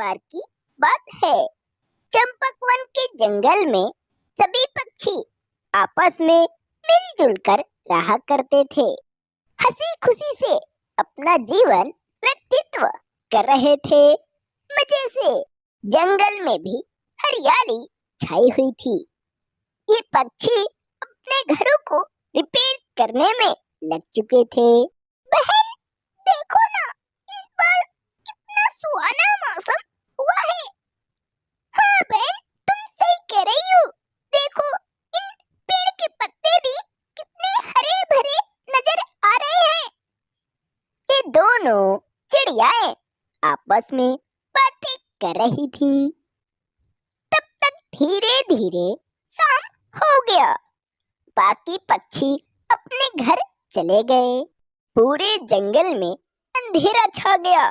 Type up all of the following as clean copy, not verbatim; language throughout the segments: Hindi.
बार की बात है। चंपकवन के जंगल में सभी पक्षी आपस में मिलजुल कर रहा करते थे। हंसी खुशी से अपना जीवन व्यतीत कर रहे थे। मजे से जंगल में भी हरियाली छाई हुई थी। ये पक्षी अपने घरों को रिपेयर करने में लग चुके थे। बहन, देखो ना, इस बार कितना सुहाना मौसम हुआ है। हाँ बहन, तुम सही कह रही हो। देखो, इन पेड़ के पत्ते भी कितने हरे भरे नजर आ रहे हैं। ये दोनों चिड़ियाएं आपस में बातें कर रही थी। तब तक धीरे धीरे शाम हो गया। बाकी पक्षी अपने घर चले गए। पूरे जंगल में अंधेरा छा गया।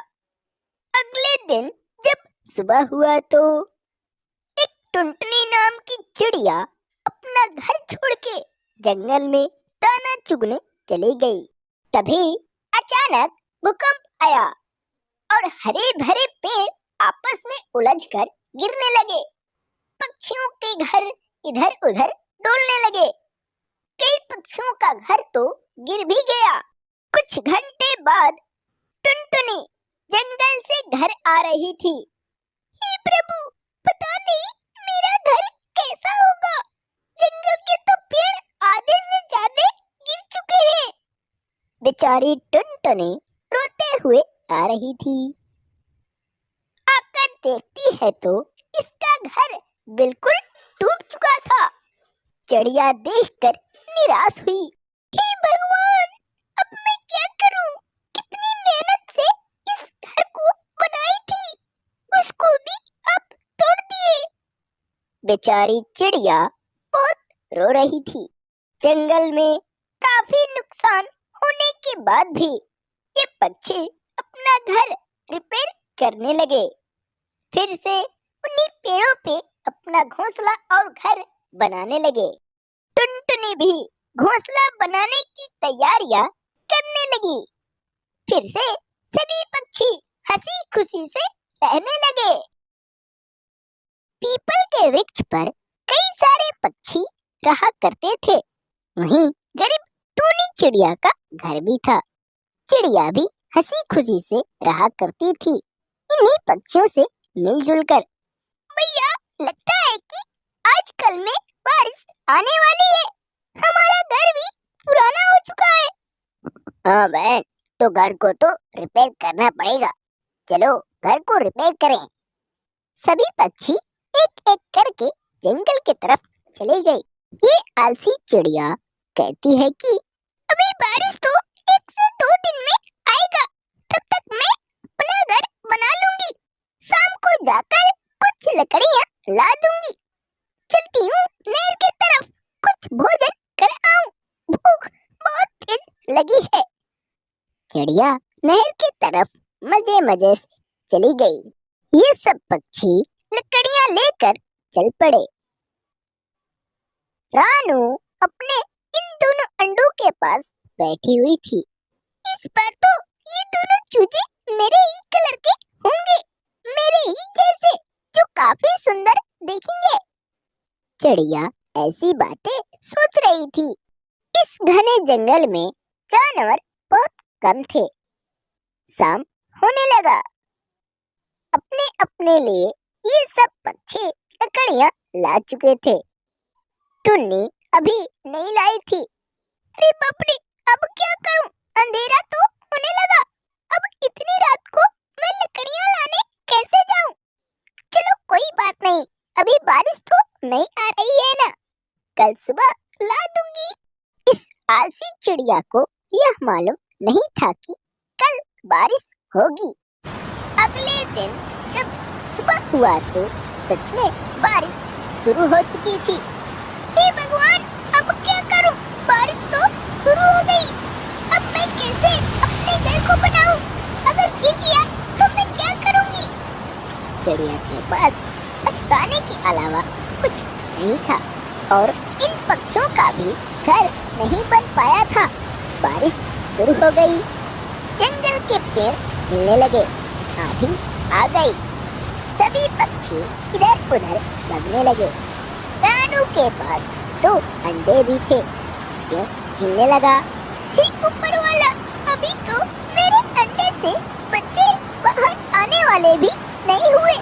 अगले दिन जब सुबह हुआ तो एक टुनटुनी नाम की चिड़िया अपना घर छोड़ के जंगल में दाना चुगने चली गई। तभी अचानक भूकंप आया और हरे भरे पेड़ आपस में उलझकर गिरने लगे। पक्षियों के घर इधर उधर डोलने लगे। कई पक्षियों का घर तो गिर भी गया। कुछ घंटे बाद टुनटुनी जंगल से घर आ रही थी। हे प्रभु, पता नहीं मेरा घर कैसा होगा। जंगल के तो पेड़ आधे से ज्यादा गिर चुके हैं। बेचारी टुनटुनी रोते हुए आ रही थी। आकर देखती है तो इसका घर बिल्कुल टूट चुका था। चिड़िया देखकर निराश हुई। हे भगवान, अब मैं क्या करूं? कितनी मेहनत से इस घर को बनाई थी, उसको भी अब तोड़ दिए। बेचारी चिड़िया बहुत रो रही थी। जंगल में काफी नुकसान होने के बाद भी ये पक्षी अपना घर रिपेयर करने लगे। फिर से उन्हीं पेड़ों पे अपना घोंसला और घर बनाने लगे। टुनटुनी भी घोंसला बनाने की तैयारियां करने लगी। फिर से सभी पक्षी हंसी खुशी से रहने लगे। पीपल के वृक्ष पर कई सारे पक्षी रहा करते थे। वहीं गरीब टूनी चिड़िया का घर भी था। चिड़िया भी हंसी खुशी से रहा करती थी इन्हीं पक्षियों से मिलजुल कर। भैया, लगता है कि आजकल में बारिश आने वाली है। हमारा घर भी पुराना हो चुका है। हाँ बहन, तो घर को तो रिपेयर करना पड़ेगा। चलो घर को रिपेयर करें। सभी पक्षी एक एक करके जंगल की तरफ चले गए। ये आलसी चिड़िया कहती है कि अभी बारिश तो 1 से 2 दिन में आएगा। तब तक मैं अपना घर बना लूंगी। शाम को जाकर कुछ लकड़ियाँ ला दूंगी। चलती हूँ नहर की तरफ, कुछ भोजन कर आऊं। भूख बहुत तेज लगी है। चिड़िया नहर की तरफ मजे मजे से चली गई। ये सब पक्षी लकड़ियाँ लेकर चल पड़े। रानू अपने इन दोनों अंडों के पास बैठी हुई थी। इस बार तो ये दोनों चूजे मेरे ही कलर के होंगे, मेरे ही जैसे, जो काफी सुंदर दिखेंगे। चिड़िया ऐसी बातें सोच रही थी। इस घने जंगल में जानवर बहुत कम थे। शाम होने लगा। अपने अपने लिए ये सब पक्षी लकड़ियाँ ला चुके थे। टुन्नी अभी नहीं लाई थी। अरे बाप रे, अब क्या करूं? अंधेरा तो होने लगा। अब इतनी रात को मैं लकड़ियाँ लाने कैसे जाऊं? चलो कोई बात नहीं, अभी बारिश तो नहीं आ रही है ना, कल सुबह ला दूंगी। इस आलसी चिड़िया को यह मालूम नहीं था कि कल बारिश होगी। अगले दिन जब सुबह हुआ तो सच में बारिश शुरू हो चुकी थी। हे भगवान, अब क्या करूं? बारिश तो शुरू हो गई। अब मैं कैसे अपने घर को बनाऊं? अगर गिर गया तो मैं क्या करूंगी? चिड़िया के पास पछताने के अलावा कुछ नहीं था और इन पक्षियों का भी घर नहीं बन पाया था। बारिश शुरू हो गई। जंगल के पेड़ हिलने लगे। आंधी आ गई। सभी पक्षी इधर उधर भागने लगे। रानू के पास 2 अंडे भी थे। ये हिलने लगा, हे ऊपर वाला, अभी तो मेरे अंडे से बच्चे बाहर आने वाले भी नहीं हुए,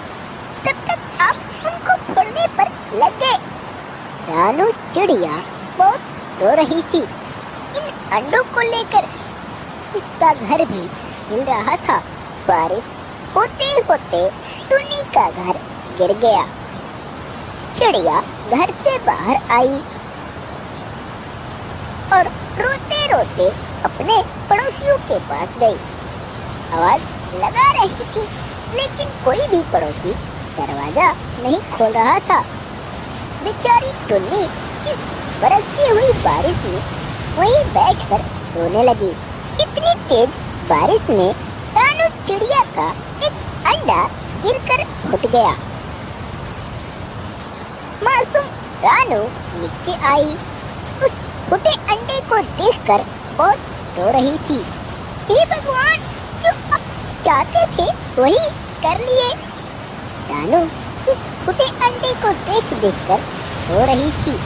तब तक आप उनको फोड़ने पर लग गए। रानू चिड़िया बहुत रो रही थी इन अंडों को लेकर। इसका घर भी हिल रहा था। बारिश होते होते टुन्नी का घर गिर गया। चिड़िया घर से बाहर आई और रोते रोते अपने पड़ोसियों के पास गई। आवाज लगा रही थी, लेकिन कोई भी पड़ोसी दरवाजा नहीं खोल रहा था। बेचारी टुन्नी इस बरसती हुई बारिश में वहीं बैठकर रोने लगी। इतनी तेज बारिश में रानू चिड़िया का एक अंडा गिरकर फूट गया। मासूम रानू नीचे आई। उस फूटे अंडे को देखकर बहुत रो रही थी। हे भगवान, जो आप चाहते थे वही कर लिए। रानू इस फूटे अंडे को देख कर रो रही थी।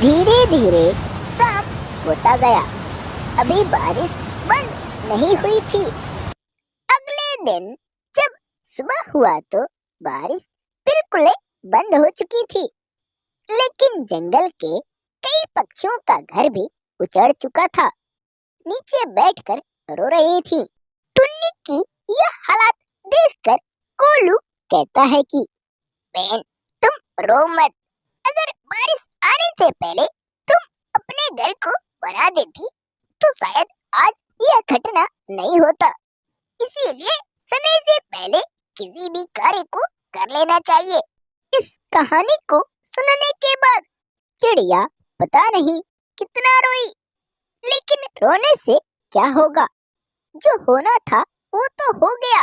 धीरे धीरे शाम होता गया। अभी बारिश बंद नहीं हुई थी। अगले दिन जब सुबह हुआ तो बारिश बिल्कुल बंद हो चुकी थी, लेकिन जंगल के कई पक्षियों का घर भी उजड़ चुका था। नीचे बैठकर रो रही थी। टुन्नी की यह हालत देखकर कोलू कहता है कि बहन, तुम रो मत। अगर बारिश आने से पहले तुम अपने घर को बना देती तो शायद आज यह घटना नहीं होता। इसीलिए समय से पहले किसी भी कार्य को कर लेना चाहिए। इस कहानी को सुनने के बाद चिड़िया पता नहीं कितना रोई, लेकिन रोने से क्या होगा, जो होना था वो तो हो गया।